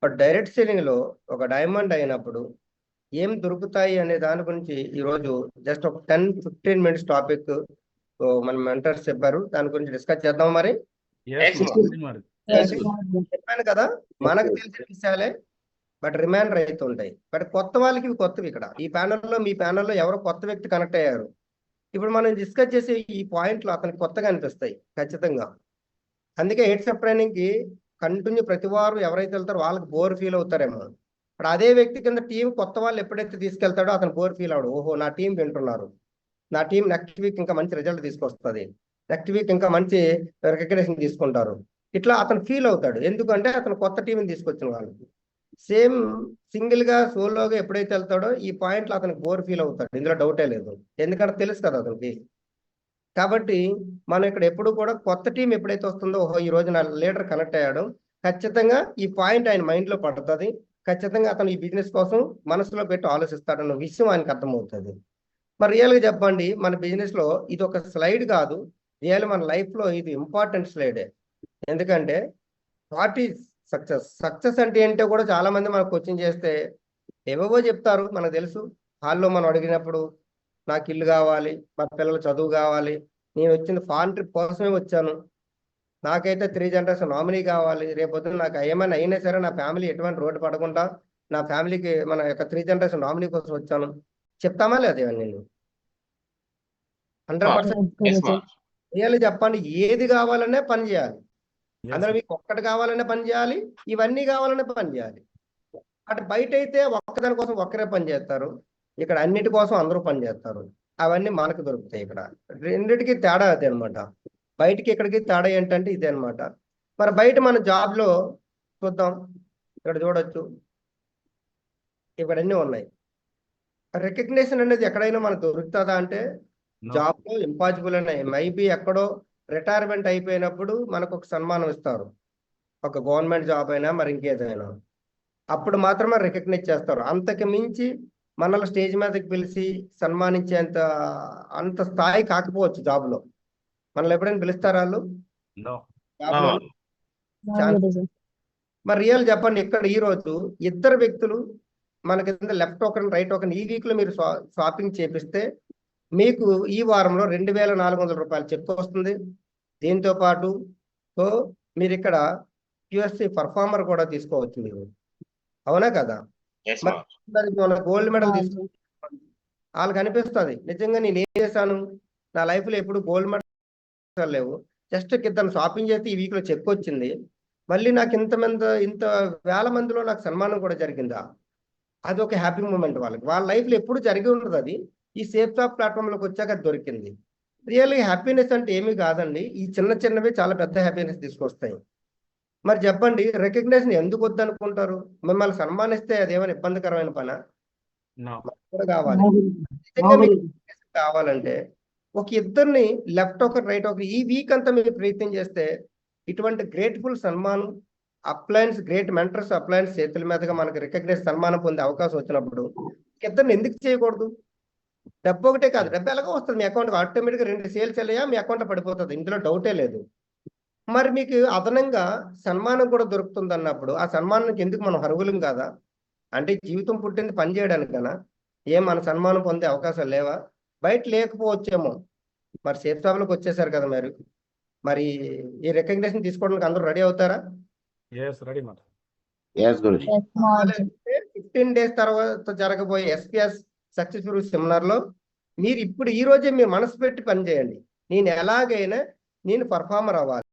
But direct selling లో ఒక diamond అయినప్పుడు ఏం దొరుకుతాయి అనే దాని గురించి ఈరోజు జస్ట్ ఒక 10-15 మినిట్స్ టాపిక్ మన మెంటర్స్ చెప్పారు. దాని గురించి డిస్కస్ చేద్దాం. మరి చెప్పాను కదా, మనకు తెలిసిన విషయాలే బట్ రిమైండర్ అయితే ఉంటాయి. బట్ కొత్త వాళ్ళకి ఇవి కొత్తవి. ఇక్కడ ఈ ప్యానల్లో, మీ ప్యానల్లో ఎవరో కొత్త వ్యక్తి కనెక్ట్ అయ్యారు. ఇప్పుడు మనం డిస్కస్ చేసే ఈ పాయింట్లు అతనికి కొత్తగా అనిపిస్తాయి ఖచ్చితంగా. అందుకే 8 స్టెప్ ట్రైనింగ్ కి కంటిన్యూ ప్రతి వారు ఎవరైతే వెళ్తారో వాళ్ళకి బోర్ ఫీల్ అవుతారేమో. ఇప్పుడు అదే వ్యక్తి కింద టీం కొత్త వాళ్ళు ఎప్పుడైతే తీసుకెళ్తాడో అతను బోర్ ఫీల్ అవడు. ఓహో, నా టీం వింటున్నారు, నా టీం నెక్స్ట్ వీక్ ఇంకా మంచి రిజల్ట్ తీసుకొస్తుంది, నెక్స్ట్ వీక్ ఇంకా మంచి రికగ్నిషన్ తీసుకుంటారు, ఇట్లా అతను ఫీల్ అవుతాడు. ఎందుకంటే అతను కొత్త టీంని తీసుకొచ్చిన వాళ్ళకి. సేమ్ సింగిల్ గా సోలోగా ఎప్పుడైతే వెళ్తాడో ఈ పాయింట్లో అతనికి బోర్ ఫీల్ అవుతాడు, ఇందులో డౌటే లేదు. ఎందుకంటే తెలుసు కదా అతనికి. కాబట్టి మనం ఇక్కడ ఎప్పుడు కూడా కొత్త టీం ఎప్పుడైతే వస్తుందో, ఓహో ఈ రోజు నా లీడర్ కనెక్ట్ అయ్యాడు, ఖచ్చితంగా ఈ పాయింట్ ఆయన మైండ్ లో పడుతుంది, ఖచ్చితంగా అతను ఈ బిజినెస్ కోసం మనసులో పెట్టి ఆలోచిస్తాడన్న విషయం ఆయనకు అర్థమవుతుంది. మరి రియల్గా చెప్పండి, మన బిజినెస్ లో ఇది ఒక స్లైడ్ కాదు, రియల్ మన లైఫ్ లో ఇది ఇంపార్టెంట్ స్లైడే. ఎందుకంటే వాట్ ఈజ్ సక్సెస్, సక్సెస్ అంటే ఏంటో కూడా చాలా మంది మనకు క్వశ్చన్ చేస్తే ఏవేవో చెప్తారు. మనకు తెలుసు, హాల్లో మనం అడిగినప్పుడు నాకు ఇల్లు కావాలి, మా పిల్లల చదువు కావాలి, నేను వచ్చింది ఫారెన్ ట్రిప్ కోసమే వచ్చాను, నాకైతే 3 జనరేషన్ నామినీ కావాలి, రేపొద్దున నాకు ఏమైనా అయినా సరే నా ఫ్యామిలీ ఎటువంటి రోడ్డు పడకుండా నా ఫ్యామిలీకి మన యొక్క 3 జనరేషన్ నామినీ కోసం వచ్చాను చెప్తామా లేదా? ఇవన్నీ 100% రియల్ చెప్పండి, ఏది కావాలనే పని చేయాలి. అందులో మీకు ఒక్కటి కావాలనే పని చేయాలి, ఇవన్నీ కావాలనే పని చేయాలి. అటు బయట అయితే ఒక్కదాని కోసం ఒక్కరే పని చేస్తారు, ఇక్కడ అన్నిటి కోసం అందరూ పని చేస్తారు. అవన్నీ మనకు దొరుకుతాయి. ఇక్కడ రెండిటికి తేడా అదే అనమాట. బయటికి ఇక్కడికి తేడా ఏంటంటే ఇదే అనమాట. మరి బయట మన జాబ్ లో చూద్దాం, ఇక్కడ చూడొచ్చు, ఇక్కడ అన్నీ ఉన్నాయి. రికగ్నిషన్ అనేది ఎక్కడైనా మనకు దొరుకుతుందా అంటే జాబ్ లో ఇంపాసిబుల్ అనే. మైబీ ఎక్కడో రిటైర్మెంట్ అయిపోయినప్పుడు మనకు ఒక సన్మానం ఇస్తారు, ఒక గవర్నమెంట్ జాబ్ అయినా మరి ఇంకేదైనా, అప్పుడు మాత్రమే రికగ్నైజ్ చేస్తారు. అంతకు మించి మనల్ని స్టేజ్ మీదకి పిలిచి సన్మానించేంత అంత స్థాయి కాకపోవచ్చు జాబ్ లో. మనల్ని ఎప్పుడైనా పిలుస్తారా వాళ్ళు జాబ్ లో? మరి రియల్ చెప్పండి, ఇక్కడ ఈ రోజు ఇద్దరు వ్యక్తులు మన కింద లెఫ్ట్ టోకెన్ రైట్ టోకెన్ ఈ వీక్ లో మీరు షాపింగ్ చేపిస్తే మీకు ఈ వారంలో 2,400 రూపాయలు చెక్ వస్తుంది. దీంతో పాటు సో మీరు ఇక్కడ QSC పర్ఫార్మర్ కూడా తీసుకోవచ్చు మీరు, అవునా కదా? మన గోల్డ్ మెడల్ తీసుకో, వాళ్ళకి అనిపిస్తుంది నిజంగా నేను ఏం చేశాను, నా లైఫ్ లో ఎప్పుడు గోల్డ్ మెడల్ లేవు, జస్ట్ ఇద్దరు షాపింగ్ చేస్తే ఈ వీక్ లో చెక్ వచ్చింది, మళ్ళీ నాకు ఇంత వేల మందిలో నాకు సన్మానం కూడా జరిగిందా, అది ఒక హ్యాపీ మూమెంట్ వాళ్ళకి. వాళ్ళ లైఫ్ లో ఎప్పుడు జరిగి ఉండదు, అది ఈ సేఫ్ జాబ్ ప్లాట్ఫామ్ లోకి వచ్చాక అది దొరికింది. రియల్లీ హ్యాపీనెస్ అంటే ఏమీ కాదండి, ఈ చిన్నవి చాలా పెద్ద హ్యాపీనెస్ తీసుకొస్తాయి. మరి చెప్పండి, రికగ్నిషన్ ఎందుకు వద్దనుకుంటారు? మిమ్మల్ని సన్మానిస్తే అదేమైనా ఇబ్బందికరమైన పనా? కూడా కావాలి. నిజంగా మీకు కావాలంటే ఒక ఇద్దరిని లెఫ్ట్ ఒకరు రైట్ ఒకరు ఈ వీక్ అంతా మీరు ప్రయత్నం చేస్తే ఇటువంటి గ్రేట్ఫుల్ సన్మానం, అప్లయన్స్ గ్రేట్ మెంటర్స్ అప్లయన్స్ చేతుల మీదుగా మనకి రికగ్నైజ్ సన్మానం పొందే అవకాశం వచ్చినప్పుడు ఇద్దరిని ఎందుకు చేయకూడదు? డబ్బు ఒకటే కాదు, డబ్బు ఎలాగో వస్తుంది మీ అకౌంట్, ఆటోమేటిక్గా 2 సేల్స్ వెళ్ళాయా మీ అకౌంట్ పడిపోతుంది, ఇందులో డౌటే లేదు. మరి మీకు అదనంగా సన్మానం కూడా దొరుకుతుంది అన్నప్పుడు ఆ సన్మానానికి ఎందుకు మనం అర్హులం కాదా? అంటే జీవితం పుట్టింది పని చేయడానికనా? మన సన్మానం పొందే అవకాశాలు లేవా? బయట లేకపోవచ్చేమో, మరి సేఫ్ జాబ్లోకి వచ్చేసారు కదా మీరు, మరి ఈ రికగ్నిషన్ తీసుకోవడానికి అందరూ రెడీ అవుతారా? 15 డేస్ తర్వాత జరగబోయే SPS సక్సెస్ఫుల్ సెమినార్ లో మీరు ఇప్పుడు ఈ రోజే మీరు మనసు పెట్టి పని చేయండి, నేను ఎలాగైనా నేను పర్ఫార్మర్ అవ్వాలి.